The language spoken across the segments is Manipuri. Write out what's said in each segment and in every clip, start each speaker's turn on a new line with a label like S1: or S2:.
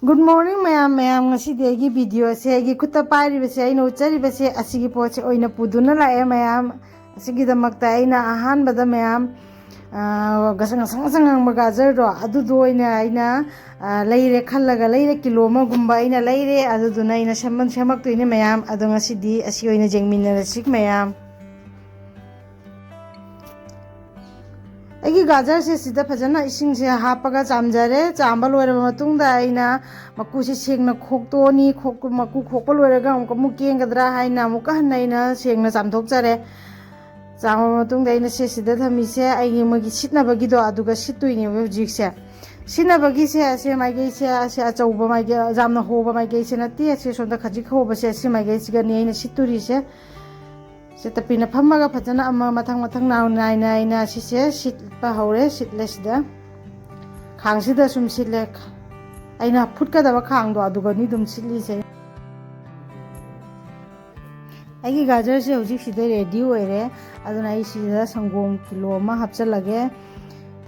S1: Good morning mayam mayam ngasi degi video se gi kutta pairi bese aina uchari bese asigi poche oina puduna la e mayam asigi da makta aina ahan bada mayam gasang sang sang magajar ro adu do aina leire khallaga leire kilo ma gumba aina leire adu duna aina shamak to ine mayam adu ngasi di asi oina jengmina rasik mayam ꯑꯩꯒꯤ ꯒꯥꯖꯔꯁꯦ ꯁꯤꯗ ꯐꯖꯅ ꯏꯁꯤꯡꯁꯦ ꯍꯥꯞꯄꯒ ꯆꯥꯝꯖꯔꯦ ꯆꯥꯝꯕ ꯂꯣꯏꯔꯕ ꯃꯇꯨꯡꯗ ꯑꯩꯅ ꯃꯀꯨꯁꯦ ꯁꯦꯡꯅ ꯈꯣꯛꯇꯣꯛꯑꯅꯤ ꯃꯀꯨ ꯈꯣꯛꯄ ꯂꯣꯏꯔꯒ ꯑꯃꯨꯛ ꯀꯦꯡꯒꯗ꯭ꯔꯥ ꯍꯥꯏꯅ ꯑꯃꯨꯛꯀ ꯍꯟꯅ ꯑꯩꯅ ꯁꯦꯡꯅ ꯆꯥꯝꯊꯣꯛꯆꯔꯦ ꯆꯥꯝꯕ ꯃꯇꯨꯡꯗ ꯑꯩꯅ ꯁꯤꯗ ꯊꯝꯃꯤꯁꯦ ꯑꯩꯒꯤ ꯃꯣꯏꯒꯤ ꯁꯤꯠꯅꯕꯒꯤꯗꯣ ꯑꯗꯨꯒ ꯁꯤꯠꯇꯣꯏꯅꯦꯕ ꯍꯧꯖꯤꯛꯁꯦ ꯁꯤꯠꯅꯕꯒꯤꯁꯦ ꯑꯁꯦ ꯃꯥꯏꯀꯩꯁꯦ ꯑꯁꯦ ꯑꯆꯧꯕ ꯃꯥꯏꯀꯩ ꯌꯥꯝꯅ ꯍꯣꯕ ꯃꯥꯏꯀꯩꯁꯦ ꯅꯠꯇꯦ ꯑꯁꯦ ꯁꯣꯝꯗ ꯈꯖꯤꯛ ꯍꯣꯕꯁꯦ ꯑꯁꯤ ꯃꯥꯏꯀꯩꯁꯤꯒꯅꯤ ꯑꯩꯅ ꯁꯤꯠꯇꯣꯔꯤꯁꯦ ꯇꯞꯄꯤꯅ ꯐꯝꯃꯒ ꯐꯖꯅ ꯑꯃ ꯃꯊꯪ ꯅꯥꯏꯅ ꯑꯩꯅ ꯁꯤꯁꯦ ꯁꯤꯠꯄ ꯍꯧꯔꯦ ꯁꯤꯠꯂꯦ ꯁꯤꯗ ꯈꯥꯡꯁꯤꯗ ꯁꯨꯝ ꯁꯤꯠꯂꯦ ꯑꯩꯅ ꯐꯨꯠꯀꯗꯕ ꯈꯥꯡꯗꯣ ꯑꯗꯨꯒꯅꯤ ꯑꯗꯨꯝ ꯁꯤꯠꯂꯤꯁꯦ ꯑꯩꯒꯤ ꯒꯥꯖꯔꯁꯦ ꯍꯧꯖꯤꯛ ꯁꯤꯗ ꯔꯦꯗꯤ ꯑꯣꯏꯔꯦ ꯑꯗꯨꯅ ꯑꯩ ꯁꯤꯗ ꯁꯪꯒꯣꯝ ꯀꯤꯂꯣ ꯑꯃ ꯍꯥꯞꯆꯜꯂꯒꯦ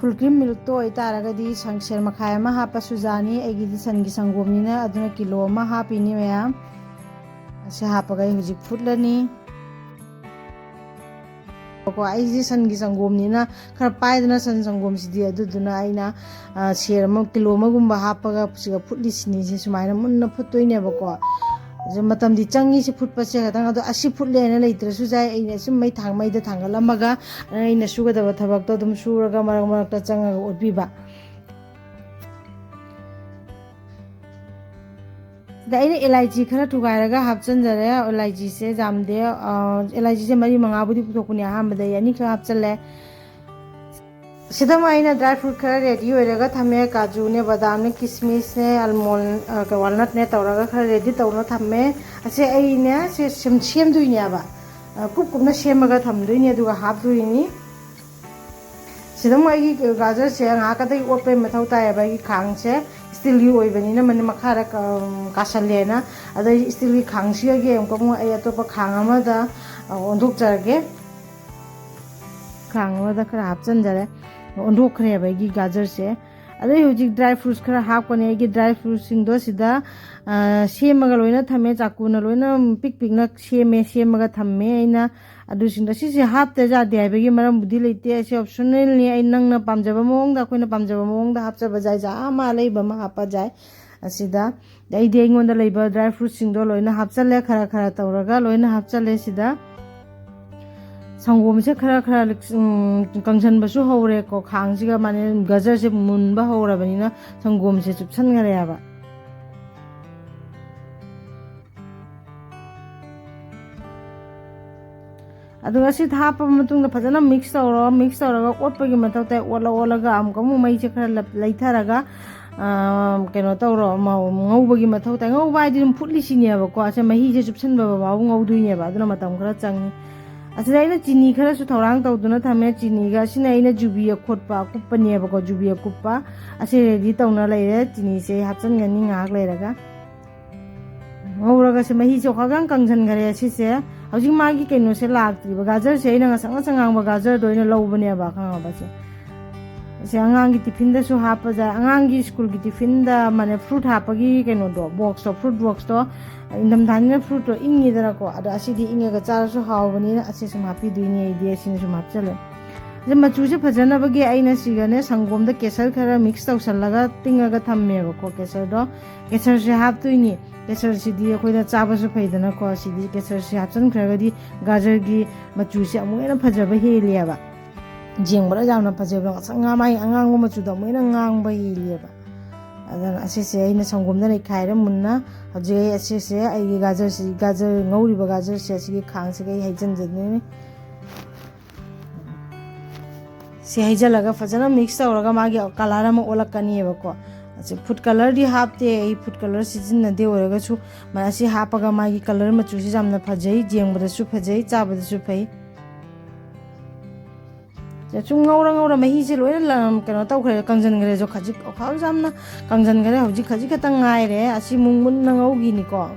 S1: ꯐꯨꯜ ꯀ꯭ꯔꯤꯝ ꯃꯤꯜꯛꯇꯣ ꯑꯣꯏꯇꯥꯔꯒꯗꯤ ꯁꯦꯔ ꯃꯈꯥꯏ ꯑꯃ ꯍꯥꯞꯄꯁꯨ ꯌꯥꯅꯤ ꯑꯩꯒꯤꯗꯤ ꯁꯟꯒꯤ ꯁꯪꯒꯣꯝꯅꯤꯅ ꯑꯗꯨꯅ ꯀꯤꯂꯣ ꯑꯃ ꯍꯥꯞꯄꯤꯅꯤ ꯃꯌꯥꯝ ꯑꯁꯤ ꯍꯥꯞꯄꯒ ꯑꯩ ꯍꯧꯖꯤꯛ ꯐꯨꯠꯂꯅꯤ ꯑꯩꯁꯦ ꯁꯟꯒꯤ ꯁꯪꯒꯣꯝꯅꯤꯅ ꯈꯔ ꯄꯥꯏꯗꯅ ꯁꯟ ꯁꯪꯒꯣꯝꯁꯤꯗꯤ ꯑꯗꯨꯗꯨꯅ ꯑꯩꯅ ꯁꯦꯔ ꯑꯃ ꯀꯤꯂꯣ ꯑꯃꯒꯨꯝꯕ ꯍꯥꯞꯄꯒ ꯁꯤꯒ ꯐꯨꯠꯂꯤꯁꯤꯅꯤꯁꯦ ꯁꯨꯃꯥꯏꯅ ꯃꯨꯟꯅ ꯐꯨꯠꯇꯣꯏꯅꯦꯕꯀꯣ ꯃꯇꯝꯗꯤ ꯆꯪꯉꯤꯁꯦ ꯐꯨꯠꯄꯁꯦ ꯈꯇꯪ ꯑꯗꯣ ꯑꯁꯤ ꯐꯨꯠꯂꯦꯅ ꯂꯩꯇ꯭ꯔꯁꯨ ꯌꯥꯏ ꯑꯩꯅ ꯁꯨꯝ ꯃꯩꯗ ꯊꯥꯡꯒꯠꯂꯝꯃꯒ ꯑꯩꯅ ꯁꯨꯒꯗꯕ ꯊꯕꯛꯇꯣ ꯑꯗꯨꯝ ꯁꯨꯔꯒ ꯃꯔꯛꯇ ꯆꯪꯉꯒ ꯑꯣꯠꯄꯤꯕ ꯁꯤꯗ ꯑꯩꯅ ꯑꯦꯂꯥꯏꯆꯤ ꯈꯔ ꯊꯨꯒꯥꯏꯔꯒ ꯍꯥꯞꯆꯟꯖꯔꯦ ꯑꯦꯂꯥꯏꯆꯤꯁꯦ ꯌꯥꯝꯗꯦ ꯑꯦꯂꯥꯏꯆꯤꯁꯦ 4-5ꯕꯨꯗꯤ ꯄꯨꯊꯣꯛꯄꯅꯦ ꯑꯍꯥꯟꯕꯗ ꯑꯩ 2 ꯈꯛ ꯍꯥꯞꯆꯜꯂꯦ ꯁꯤꯗ ꯑꯩꯅ ꯗ꯭ꯔꯥꯏ ꯐ꯭ꯔꯨꯠ ꯈꯔ ꯔꯦꯗꯤ ꯑꯣꯏꯔꯒ ꯊꯝꯃꯦ ꯀꯥꯖꯨꯅꯦ ꯕꯗꯥꯝꯅꯦ ꯀꯤꯁꯃꯤꯁꯅꯦ ꯑꯜꯃꯣꯟ ꯋꯥꯜꯅꯠꯅꯦ ꯇꯧꯔꯒ ꯈꯔ ꯔꯦꯗꯤ ꯇꯧꯔꯒ ꯊꯝꯃꯦ ꯑꯁꯦ ꯑꯩꯅꯦ ꯁꯦ ꯁꯦꯝꯗꯣꯏꯅꯦꯕ ꯀꯨꯞꯅ ꯁꯦꯝꯃꯒ ꯊꯝꯗꯣꯏꯅꯦ ꯑꯗꯨꯒ ꯍꯥꯞꯇꯣꯏꯅꯤ ꯁꯤꯗ ꯑꯩꯒꯤ ꯒꯥꯖꯔꯁꯦ ꯉꯥꯏꯍꯥꯛꯀꯗꯒꯤ ꯑꯣꯠꯄꯩ ꯃꯊꯧ ꯇꯥꯏꯌꯦꯕ ꯑꯩꯒꯤ ꯈꯥꯡꯁꯦ ꯁ꯭ꯇꯤꯜꯒꯤ ꯑꯣꯏꯕꯅꯤꯅ ꯃꯈꯥꯗ ꯀꯥꯁꯜꯂꯦꯅ ꯑꯗꯩ ꯁ꯭ꯇꯤꯜꯒꯤ ꯈꯥꯡꯁꯤꯒꯤ ꯑꯃꯨꯛ ꯑꯩ ꯑꯇꯣꯞꯄ ꯈꯥꯡ ꯑꯃꯗ ꯑꯣꯟꯊꯣꯛꯆꯔꯒꯦ ꯈꯥꯡ ꯑꯃꯗ ꯈꯔ ꯍꯥꯞꯆꯟꯖꯔꯦ ꯑꯣꯟꯊꯣꯛꯈ꯭ꯔꯦꯕ ꯑꯩꯒꯤ ꯒꯥꯖꯔꯁꯦ ꯑꯗꯩ ꯍꯧꯖꯤꯛ ꯗ꯭ꯔꯥꯏ ꯐ꯭ꯔꯨꯠꯁ ꯈꯔ ꯍꯥꯞꯀꯅꯤ ꯑꯩꯒꯤ ꯗ꯭ꯔꯥꯏ ꯐ꯭ꯔꯨꯠꯁꯤꯡꯗꯣ ꯁꯤꯗ ꯁꯦꯝꯃꯒ ꯂꯣꯏꯅ ꯊꯝꯃꯦ ꯆꯥꯀꯨꯅ ꯂꯣꯏꯅ ꯄꯤꯛꯅ ꯁꯦꯝꯃꯒ ꯊꯝꯃꯦ ꯑꯩꯅ ꯑꯗꯨꯁꯤꯡꯗꯣ ꯁꯤꯁꯦ ꯍꯥꯞꯇ ꯌꯥꯗꯦ ꯍꯥꯏꯕꯒꯤ ꯃꯔꯝꯕꯨꯗꯤ ꯂꯩꯇꯦ ꯑꯁꯤ ꯑꯣꯞꯁꯅꯦꯜꯅꯤ ꯑꯩ ꯅꯪꯅ ꯄꯥꯝꯖꯕ ꯃꯑꯣꯡꯗ ꯑꯩꯈꯣꯏꯅ ꯄꯥꯝꯖꯕ ꯃꯑꯣꯡꯗ ꯍꯥꯞꯆꯕ ꯌꯥꯏ ꯑꯃ ꯂꯩꯕ ꯑꯃ ꯍꯥꯞꯄ ꯌꯥꯏ ꯑꯁꯤꯗ ꯑꯩꯗꯤ ꯑꯩꯉꯣꯟꯗ ꯂꯩꯕ ꯗ꯭ꯔꯥꯏ ꯐ꯭ꯔꯨꯠꯁꯤꯡꯗꯣ ꯂꯣꯏꯅ ꯍꯥꯞꯆꯜꯂꯦ ꯈꯔ ꯇꯧꯔꯒ ꯂꯣꯏꯅ ꯍꯥꯞꯆꯜꯂꯦ ꯁꯤꯗ ꯁꯪꯒꯣꯝꯁꯦ ꯈꯔ ꯀꯪꯁꯟꯕꯁꯨ ꯍꯧꯔꯦꯀꯣ ꯈꯥꯡꯁꯤꯒ ꯃꯥꯅꯦ ꯒꯖꯔꯁꯦ ꯃꯨꯟꯕ ꯍꯧꯔꯕꯅꯤꯅ ꯁꯪꯒꯣꯝꯁꯦ ꯆꯨꯞꯁꯟꯈ꯭ꯔꯦꯕ ꯑꯗꯨꯒ ꯁꯤ ꯍꯥꯞꯄ ꯃꯇꯨꯡꯗ ꯐꯖꯅ ꯃꯤꯛꯁ ꯇꯧꯔꯒ ꯑꯣꯠꯄꯒꯤꯃꯊꯧ ꯇꯥꯏ ꯑꯣꯠꯂꯒ ꯑꯃꯨꯛ ꯃꯩꯁꯦꯈꯔ ꯂꯩꯊꯔꯒ ꯀꯩꯅꯣ ꯇꯧꯔꯣ ꯉꯧꯕꯒꯤ ꯃꯊꯧ ꯇꯥꯏ ꯉꯧꯕ ꯍꯥꯏꯗꯤ ꯑꯗꯨꯝ ꯐꯨꯠꯂꯤꯁꯤꯅꯦꯕꯀꯣ ꯑꯁꯦ ꯃꯍꯤꯁꯦ ꯆꯨꯞꯁꯟꯕ ꯐꯥꯎꯕ ꯉꯧꯗꯣꯏꯅꯦꯕ ꯑꯗꯨꯅ ꯃꯇꯝ ꯈꯔ ꯆꯪꯉꯤ ꯑꯁꯤꯗ ꯑꯩꯅ ꯆꯤꯅꯤ ꯈꯔꯁꯨ ꯊꯧꯔꯥꯡ ꯇꯧꯗꯨꯅ ꯊꯝꯃꯦ ꯆꯤꯅꯤꯒ ꯑꯁꯤꯅ ꯑꯩꯅ ꯖꯨꯕꯤ ꯑꯈꯣꯠꯄ ꯑꯀꯨꯞꯄꯅꯦꯕꯀꯣ ꯖꯨꯕꯤ ꯑꯀꯨꯞꯄ ꯑꯁꯤ ꯔꯦꯗꯤ ꯇꯧꯅ ꯂꯩꯔꯦ ꯆꯤꯅꯤꯁꯦ ꯍꯥꯞꯆꯟꯒꯅꯤ ꯉꯥꯏꯍꯥꯛ ꯂꯩꯔꯒ ꯉꯧꯔꯒꯁꯦ ꯃꯍꯤꯁꯦ ꯈꯔ ꯀꯪꯁꯟꯈꯔꯦ ꯑꯁꯤꯁꯦ ꯍꯧꯖꯤꯛ ꯃꯥꯒꯤ ꯀꯩꯅꯣꯁꯦ ꯂꯥꯛꯇ꯭ꯔꯤꯕ ꯒꯥꯖꯔꯁꯦ ꯑꯩꯅ ꯉꯁꯪ ꯉꯥꯡꯕ ꯒꯥꯖꯔꯗꯣ ꯑꯩꯅ ꯂꯧꯕꯅꯦꯕ ꯈꯪꯉꯕꯁꯦ ꯑꯁꯤ ꯑꯉꯥꯡꯒꯤ ꯇꯤꯐꯤꯟꯗꯁꯨ ꯍꯥꯞꯄ ꯌꯥꯏ ꯑꯉꯥꯡꯒꯤ ꯁ꯭ꯀꯨꯜꯒꯤ ꯇꯤꯐꯤꯟꯗ ꯃꯥꯅꯦ ꯐ꯭ꯔꯨꯠ ꯍꯥꯞꯄꯒꯤ ꯀꯩꯅꯣꯗꯣ ꯐ꯭ꯔꯨꯠ ꯕꯣꯛꯁꯇꯣ ꯏꯪꯊꯝꯊꯥꯅꯤꯅ ꯐ꯭ꯔꯨꯠꯇꯣ ꯏꯪꯉꯤꯗꯅꯀꯣ ꯑꯗꯣ ꯑꯁꯤꯗꯤ ꯏꯪꯉꯒ ꯆꯥꯔꯁꯨ ꯍꯥꯎꯕꯅꯤꯅ ꯑꯁꯤ ꯁꯨꯝ ꯍꯥꯞꯄꯤꯗꯣꯏꯅꯦ ꯑꯩꯗꯤ ꯑꯁꯤꯅ ꯁꯨꯝ ꯍꯥꯞꯆꯜꯂꯦ ꯃꯆꯨꯁꯦ ꯐꯖꯅꯕꯒꯤ ꯑꯩꯅ ꯁꯤꯒꯅꯦ ꯁꯪꯒꯣꯝꯗ ꯀꯦꯁꯔ ꯈꯔ ꯃꯤꯛꯁ ꯇꯧꯁꯜꯂꯒ ꯇꯤꯡꯉꯒ ꯊꯝꯃꯦꯕꯀꯣ ꯀꯦꯁꯔꯁꯦ ꯍꯥꯞꯇꯣꯏꯅꯤ ꯀꯦꯁꯔꯁꯤꯗꯤ ꯑꯩꯈꯣꯏꯅ ꯆꯥꯕꯁꯨ ꯐꯩꯗꯅꯀꯣ ꯁꯤꯗꯤ ꯀꯦꯁꯔꯁꯤ ꯍꯥꯞꯆꯤꯟꯈ꯭ꯔꯒꯗꯤ ꯒꯥꯖꯔꯒꯤ ꯃꯆꯨꯁꯦ ꯑꯃꯨꯛ ꯍꯦꯟꯅ ꯐꯖꯕ ꯍꯦꯜꯂꯦꯕ ꯌꯦꯡꯕꯗ ꯌꯥꯝꯅ ꯐꯖꯕ ꯃꯥꯒꯤ ꯑꯉꯥꯡꯕ ꯃꯆꯨꯗꯣ ꯑꯃꯨꯛ ꯍꯦꯟꯅ ꯉꯥꯡꯕ ꯍꯦꯜꯂꯦꯕ ꯑꯗꯨꯅ ꯑꯁꯤꯁꯦ ꯑꯩꯅ ꯁꯪꯒꯣꯝꯗ ꯅꯩꯈꯥꯏꯔ ꯃꯨꯟꯅ ꯍꯧꯖꯤꯛ ꯑꯁꯤꯁꯦ ꯑꯩꯒꯤ ꯒꯥꯖꯔ ꯉꯧꯔꯤꯕ ꯒꯥꯖꯔꯁꯦ ꯑꯁꯤꯒꯤ ꯈꯥꯡꯁꯤꯒ ꯑꯩ ꯍꯩꯖꯤꯟꯖꯗꯣꯏꯅꯤ ꯁꯤ ꯍꯩꯖꯤꯜꯂꯒ ꯐꯖꯅ ꯃꯤꯛꯁ ꯇꯧꯔꯒ ꯃꯥꯒꯤ ꯀꯂꯔ ꯑꯃ ꯑꯣꯜꯂꯛꯀꯅꯤꯕꯀꯣ ꯑꯁꯤ ꯐꯨꯗ ꯀꯂꯔꯗꯤ ꯍꯥꯞꯇꯦ ꯑꯩ ꯐꯨꯗ ꯀꯂꯔ ꯁꯤꯖꯤꯟꯅꯗꯦ ꯑꯣꯏꯔꯒꯁꯨ ꯑꯁꯤ ꯍꯥꯞꯄꯒ ꯃꯥꯒꯤ ꯀꯂꯔ ꯃꯆꯨꯁꯤ ꯌꯥꯝꯅ ꯐꯖꯩ ꯌꯦꯡꯕꯗꯁꯨ ꯐꯖꯩ ꯆꯥꯕꯗꯁꯨ ꯐꯩ ꯁꯨꯝ ꯉꯧꯔ ꯃꯍꯤꯁꯦ ꯂꯣꯏꯅ ꯀꯩꯅꯣ ꯇꯧꯈ꯭ꯔꯦ ꯀꯪꯁꯤꯟꯈ꯭ꯔꯦꯁꯨ ꯈꯖꯤꯛ ꯌꯥꯝꯅ ꯀꯪꯁꯤꯟꯈ꯭ꯔꯦ ꯍꯧꯖꯤꯛ ꯈꯖꯤꯛ ꯈꯛꯇꯪ ꯉꯥꯏꯔꯦ ꯑꯁꯤ ꯃꯨꯟꯅ ꯉꯧꯈꯤꯅꯤꯀꯣ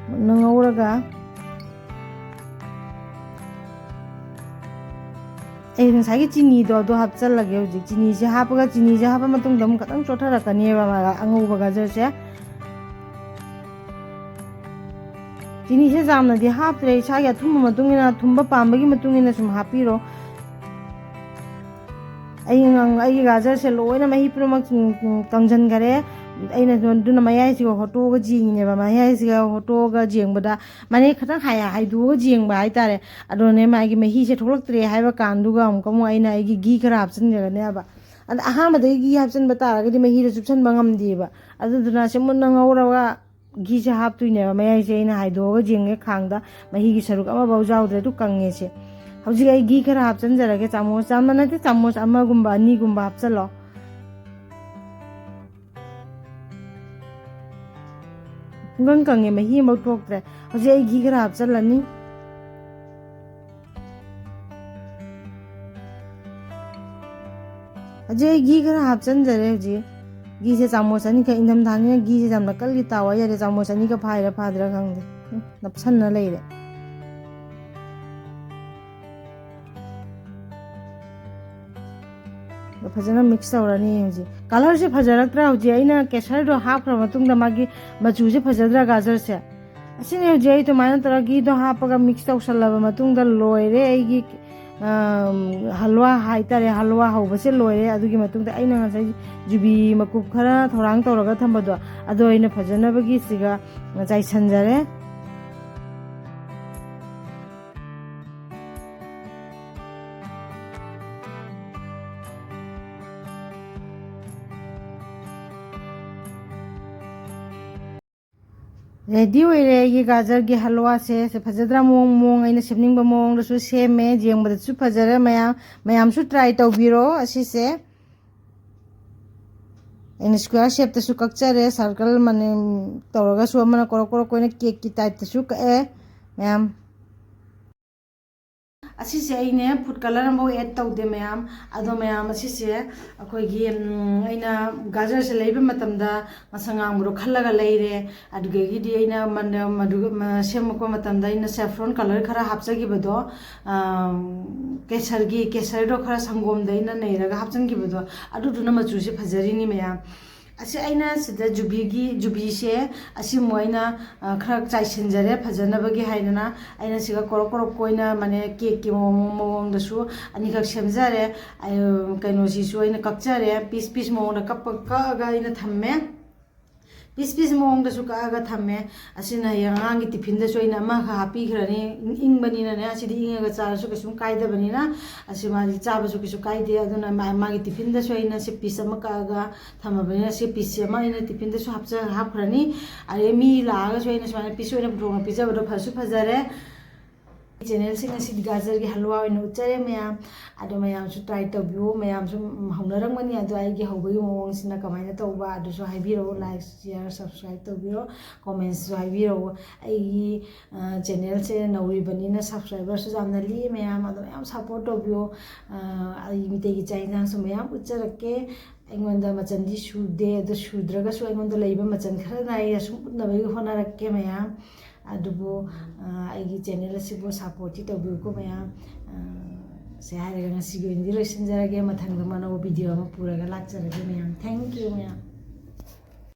S1: ꯃꯨꯟꯅ ꯉꯧꯔꯒ ꯑꯩ ꯉꯁꯥꯏꯒꯤ ꯆꯤꯅꯤꯗꯣ ꯑꯗꯣ ꯍꯥꯞꯆꯜꯂꯒꯦ ꯍꯧꯖꯤꯛ ꯆꯤꯅꯤꯁꯦ ꯍꯥꯞꯄꯒ ꯆꯤꯅꯤꯁꯦ ꯍꯥꯞꯄ ꯃꯇꯨꯡꯗ ꯑꯃꯨꯛ ꯈꯤꯇꯪ ꯆꯣꯠꯊꯔꯛꯀꯅꯦꯕ ꯑꯉꯧꯕ ꯒꯥꯖꯔꯁꯦ ꯆꯤꯅꯤꯁꯦ ꯌꯥꯝꯅꯗꯤ ꯍꯥꯞꯇ꯭ꯔꯦ ꯏꯁꯥꯒꯤ ꯑꯊꯨꯝꯕ ꯃꯇꯨꯡ ꯏꯟꯅ ꯊꯨꯝꯕ ꯄꯥꯝꯕꯒꯤ ꯃꯇꯨꯡ ꯏꯟꯅ ꯁꯨꯝ ꯍꯥꯞꯄꯤꯔꯣ ꯑꯩꯒꯤ ꯒꯥꯖꯔꯁꯦ ꯂꯣꯏꯅ ꯃꯍꯤ ꯄꯨꯝꯅꯃꯛ ꯀꯪꯁꯤꯟꯈꯔꯦ ꯑꯩꯅ ꯑꯗꯨꯅ ꯃꯌꯥꯏꯁꯤꯒ ꯍꯣꯠꯇꯣꯛꯑꯒ ꯖꯦꯡꯉꯤꯅꯦꯕ ꯃꯌꯥꯏꯁꯤꯒ ꯍꯣꯠꯇꯣꯛꯑꯒ ꯖꯦꯡꯕꯗ ꯃꯅꯦ ꯈꯤꯇꯪ ꯍꯥꯏꯗꯣꯛꯑꯒ ꯖꯦꯡꯕ ꯍꯥꯏꯇꯥꯔꯦ ꯑꯗꯨꯅꯦ ꯃꯥꯒꯤ ꯃꯍꯤꯁꯦ ꯊꯣꯛꯂꯛꯇ꯭ꯔꯦ ꯍꯥꯏꯕ ꯀꯥꯟꯗꯨꯒ ꯑꯃꯨꯛ ꯑꯩꯅ ꯑꯩꯒꯤ ꯘꯤ ꯈꯔ ꯍꯥꯞꯆꯤꯟꯖꯒꯅꯦꯕ ꯑꯗ ꯑꯍꯥꯟꯕꯗꯒꯤ ꯘꯤ ꯍꯥꯞꯆꯤꯟꯕ ꯇꯥꯔꯒꯗꯤ ꯃꯍꯤꯗꯣ ꯆꯨꯞꯁꯟꯕ ꯉꯝꯗꯦꯕ ꯑꯗꯨꯗꯨꯅ ꯁꯤ ꯃꯨꯟꯅ ꯉꯧꯔꯒ ꯘꯤꯁꯦ ꯍꯥꯞꯇꯣꯏꯅꯦꯕ ꯃꯌꯥꯏꯁꯦ ꯑꯩꯅ ꯍꯥꯏꯗꯣꯛꯑꯒ ꯖꯦꯡꯉꯦ ꯈꯥꯡꯗ ꯃꯍꯤꯒꯤ ꯁꯔꯨꯛ ꯑꯃꯐꯥꯎ ꯌꯥꯎꯗ꯭ꯔꯦ ꯑꯗꯨ ꯀꯪꯉꯦꯁꯦ ꯍꯧꯖꯤꯛ ꯑꯩ ꯘꯤ ꯈꯔ ꯍꯥꯞꯆꯤꯟꯖꯔꯒꯦ ꯆꯥꯃꯣꯁ ꯑꯃ ꯅꯠꯇꯦ ꯆꯥꯃꯣꯁ ꯑꯃꯒꯨꯝꯕ ꯑꯅꯤꯒꯨꯝꯕ ꯍꯥꯞꯆꯜꯂꯣ ꯄꯨꯡꯀꯪ ꯀꯪꯉꯦ ꯃꯍꯤ ꯑꯃꯐꯥꯎ ꯊꯣꯛꯇ꯭ꯔꯦ ꯍꯧꯖꯤꯛ ꯑꯩ ꯘꯤ ꯈꯔ ꯍꯥꯞꯆꯜꯂꯅꯤ ꯍꯧꯖꯤꯛ ꯑꯩ ꯘꯤ ꯈꯔ ꯍꯥꯞꯆꯟꯖꯔꯦ ꯍꯧꯖꯤꯛ ꯘꯤꯁꯦ ꯆꯥꯃꯣꯁ ꯑꯅꯤꯈꯛ ꯏꯪꯊꯝꯊꯥꯅꯤꯅ ꯘꯤꯁꯦ ꯌꯥꯝꯅ ꯀꯜꯂꯤ ꯇꯥꯎ ꯌꯥꯗꯦ ꯆꯥꯃꯣꯁ ꯑꯅꯤꯒ ꯐꯥꯏꯔ ꯐꯥꯗ꯭ꯔꯥ ꯈꯪꯗꯦ ꯅꯞꯁꯟꯅ ꯂꯩꯔꯦ ꯐꯖꯅ ꯃꯤꯛꯁ ꯇꯧꯔꯅꯤ ꯍꯧꯖꯤꯛ ꯀꯂꯔꯁꯦ ꯐꯖꯔꯛꯇ꯭ꯔꯥ ꯍꯧꯖꯤꯛ ꯑꯩꯅ ꯀꯦꯁꯔꯗꯣ ꯍꯥꯞꯈ꯭ꯔ ꯃꯇꯨꯡꯗ ꯃꯥꯒꯤ ꯃꯆꯨꯁꯦ ꯐꯖꯗ꯭ꯔꯥ ꯒꯥꯖꯔꯁꯦ ꯑꯁꯤꯅꯤ ꯍꯧꯖꯤꯛ ꯑꯩ ꯑꯗꯨꯃꯥꯏꯅ ꯇꯧꯔꯒ ꯘꯤꯗꯣ ꯍꯥꯞꯄꯒ ꯃꯤꯛꯁ ꯇꯧꯁꯜꯂꯕ ꯃꯇꯨꯡꯗ ꯂꯣꯏꯔꯦ ꯑꯩꯒꯤ ꯍꯜꯋꯥ ꯍꯥꯏꯇꯥꯔꯦ ꯍꯜꯋꯥ ꯍꯧꯕꯁꯦ ꯂꯣꯏꯔꯦ ꯑꯗꯨꯒꯤ ꯃꯇꯨꯡꯗ ꯑꯩꯅ ꯉꯁꯥꯏ ꯖꯨꯕꯤ ꯃꯀꯨꯞ ꯈꯔ ꯊꯧꯔꯥꯡ ꯇꯧꯔꯒ ꯊꯝꯕꯗꯣ ꯑꯗꯣ ꯑꯩꯅ ꯐꯖꯅꯕꯒꯤ ꯁꯤꯒ ꯆꯥꯏꯁꯟꯖꯔꯦ ꯔꯦꯗꯤ ꯑꯣꯏꯔꯦ ꯑꯩꯒꯤ ꯒꯥꯖꯔꯒꯤ ꯍꯜꯋꯥꯁꯦ ꯐꯖꯗ꯭ꯔꯥ ꯃꯑꯣꯡ ꯑꯩꯅ ꯁꯦꯝꯅꯤꯡꯕ ꯃꯑꯣꯡꯗꯁꯨ ꯁꯦꯝꯃꯦ ꯌꯦꯡꯕꯗꯁꯨ ꯐꯖꯔꯦ ꯃꯌꯥꯝꯁꯨ ꯇ꯭ꯔꯥꯏ ꯇꯧꯕꯤꯔꯣ ꯑꯁꯤꯁꯦ ꯑꯩꯅ ꯁ꯭ꯀ꯭ꯋꯥꯔ ꯁꯦꯞꯇꯁꯨ ꯀꯛꯆꯔꯦ ꯁꯥꯔꯀꯜ ꯇꯧꯔꯒꯁꯨ ꯑꯃꯅ ꯀꯣꯔꯛ ꯀꯣꯔꯛ ꯑꯣꯏꯅ ꯀꯦꯛꯀꯤ ꯇꯥꯏꯞꯇꯁꯨ ꯀꯛꯑꯦ ꯃꯌꯥꯝ ꯑꯁꯤꯁꯦ ꯑꯩꯅꯦ ꯐꯨꯗ ꯀꯂꯔ ꯑꯃꯐꯥꯎ ꯑꯦꯗ ꯇꯧꯗꯦ ꯃꯌꯥꯝ ꯑꯗꯣ ꯃꯌꯥꯝ ꯑꯁꯤꯁꯦ ꯑꯩꯈꯣꯏꯒꯤ ꯑꯩꯅ ꯒꯥꯖꯔꯁꯦ ꯂꯩꯕ ꯃꯇꯝꯗ ꯉꯁꯪ ꯉꯥꯡꯕꯗꯣ ꯈꯜꯂꯒ ꯂꯩꯔꯦ ꯑꯗꯨꯗꯒꯤꯗꯤ ꯑꯩꯅ ꯁꯦꯝꯃꯛꯄ ꯃꯇꯝꯗ ꯑꯩꯅ ꯁꯦꯐ꯭ꯔꯣꯟ ꯀꯂꯔ ꯈꯔ ꯍꯥꯞꯆꯈꯤꯕꯗꯣ ꯀꯦꯁꯔꯗꯣ ꯈꯔ ꯁꯪꯒꯣꯝꯗ ꯑꯩꯅ ꯅꯩꯔꯒ ꯍꯥꯞꯆꯤꯟꯈꯤꯕꯗꯣ ꯑꯗꯨꯗꯨꯅ ꯃꯆꯨꯁꯦ ꯐꯖꯔꯤꯅꯤ ꯃꯌꯥꯝ ꯑꯁꯤ ꯑꯩꯅ ꯁꯤꯗ ꯖꯨꯕꯤꯁꯦ ꯑꯁꯤꯃꯨꯛ ꯑꯩꯅ ꯈꯔ ꯆꯥꯏꯁꯤꯟꯖꯔꯦ ꯐꯖꯅꯕꯒꯤ ꯍꯥꯏꯗꯅ ꯑꯩꯅ ꯁꯤꯒ ꯀꯣꯔꯛ ꯀꯣꯔꯛ ꯑꯣꯏꯅ ꯀꯦꯛꯀꯤ ꯃꯑꯣꯡꯗꯁꯨ ꯑꯅꯤꯈꯛ ꯁꯦꯝꯖꯔꯦ ꯀꯩꯅꯣꯁꯤꯁꯨ ꯑꯩꯅ ꯀꯛꯆꯔꯦ ꯄꯤꯁ ꯄꯤꯁ ꯃꯑꯣꯡꯗ ꯀꯛꯑꯒ ꯑꯩꯅ ꯊꯝꯃꯦ ꯄꯤꯁ ꯄꯤꯁ ꯃꯑꯣꯡꯗꯁꯨ ꯀꯛꯑꯒ ꯊꯝꯃꯦ ꯑꯁꯤꯅ ꯍꯌꯦꯡ ꯑꯉꯥꯡꯒꯤ ꯇꯤꯐꯤꯟꯗꯁꯨ ꯑꯩꯅ ꯑꯃꯈꯛ ꯍꯥꯞꯄꯤꯈ꯭ꯔꯅꯤ ꯏꯪꯕꯅꯤꯅꯅꯦ ꯑꯁꯤꯗꯤ ꯏꯪꯉꯒ ꯆꯥꯔꯁꯨ ꯀꯩꯁꯨꯝ ꯀꯥꯏꯗꯕꯅꯤ나 ꯑꯁꯤ ꯃꯥꯗꯤ ꯆꯥꯕꯁꯨ ꯀꯩꯁꯨ ꯀꯥꯏꯗꯦ ꯑꯗꯨꯅ ꯃꯥꯒꯤ ꯇꯤꯐꯤꯟꯗꯁꯨ ꯑꯩꯅ ꯁꯤ ꯄꯤꯁ ꯑꯃ ꯀꯛꯑꯒ ꯊꯝꯃꯕꯅꯤꯅ ꯁꯤ ꯄꯤꯁ ꯑꯃ ꯑꯩꯅ ꯇꯤꯐꯤꯟꯗꯁꯨ ꯍꯥꯞꯈ꯭ꯔꯅꯤ ꯑꯗꯩ ꯃꯤ ꯂꯥꯛꯑꯒꯁꯨ ꯑꯩꯅ ꯁꯨꯃꯥꯏꯅ ꯄꯤꯁ ꯑꯣꯏꯅ ꯄꯨꯊꯣꯛꯅ ꯄꯤꯖꯕꯗꯣ ꯐꯁꯨ ꯐꯖꯔꯦ ꯆꯦꯅꯦꯜꯁꯤꯡ ꯑꯁꯤꯗꯤ ꯒꯥꯖꯔꯒꯤ ꯍꯜꯋꯥ ꯑꯣꯏꯅ ꯎꯠꯆꯔꯦ ꯃꯌꯥꯝ ꯑꯗꯣ ꯃꯌꯥꯝꯁꯨ ꯇ꯭ꯔꯥꯏ ꯇꯧꯕꯤꯌꯨ ꯃꯌꯥꯝꯁꯨ ꯍꯧꯅꯔꯝꯒꯅꯤ ꯑꯗꯣ ꯑꯩꯒꯤ ꯍꯧꯕꯒꯤ ꯃꯑꯣꯡꯁꯤꯅ ꯀꯃꯥꯏꯅ ꯇꯧꯕ ꯑꯗꯨꯁꯨ ꯍꯥꯏꯕꯤꯔꯛꯎ ꯂꯥꯏꯛ ꯁꯤꯌꯥꯔ ꯁꯕꯁꯀ꯭ꯔꯥꯏꯕ ꯇꯧꯕꯤꯔꯣ ꯀꯣꯃꯦꯟꯠꯁꯨ ꯍꯥꯏꯕꯤꯔꯛꯎ ꯑꯩꯒꯤ ꯆꯦꯅꯦꯜꯁꯦ ꯅꯧꯔꯤꯕꯅꯤꯅ ꯁꯕꯁꯀ꯭ꯔꯥꯏꯕꯔꯁꯨ ꯌꯥꯝꯅ ꯂꯤꯛꯑꯦ ꯃꯌꯥꯝ ꯑꯗꯣ ꯃꯌꯥꯝ ꯁꯞꯄꯣꯔꯠ ꯇꯧꯕꯤꯌꯨ ꯑꯩ ꯃꯤꯇꯩꯒꯤ ꯆꯥꯛ ꯏꯟꯁꯥꯡꯁꯨ ꯃꯌꯥꯝ ꯎꯠꯆꯔꯛꯀꯦ ꯑꯩꯉꯣꯟꯗ ꯃꯆꯜꯗꯤ ꯁꯨꯗꯦ ꯑꯗꯨ ꯁꯨꯗ꯭ꯔꯒꯁꯨ ꯑꯩꯉꯣꯟꯗ ꯂꯩꯕ ꯃꯆꯜ ꯈꯔꯅ ꯑꯩ ꯑꯁꯨꯝ ꯎꯠꯅꯕꯒꯤ ꯍꯣꯠꯅꯔꯛꯀꯦ ꯃꯌꯥꯝ ꯑꯗꯨꯕꯨ ꯑꯩꯒꯤ ꯆꯦꯅꯦꯜ ꯑꯁꯤꯕꯨ ꯁꯞꯄꯣꯔꯠꯇꯤ ꯇꯧꯕꯤꯌꯨꯀꯣ ꯃꯌꯥꯝ ꯁꯦ ꯍꯥꯏꯔꯒ ꯉꯁꯤꯒꯤ ꯑꯣꯏꯅꯗꯤ ꯂꯣꯏꯁꯤꯟꯖꯔꯒꯦ ꯃꯊꯪꯗ ꯑꯅꯧꯕ ꯚꯤꯗꯤꯑꯣ ꯑꯃ ꯄꯨꯔꯒ ꯂꯥꯛꯆꯔꯒꯦ ꯃꯌꯥꯝ ꯊꯦꯡꯛ ꯌꯨ ꯃꯌꯥꯝ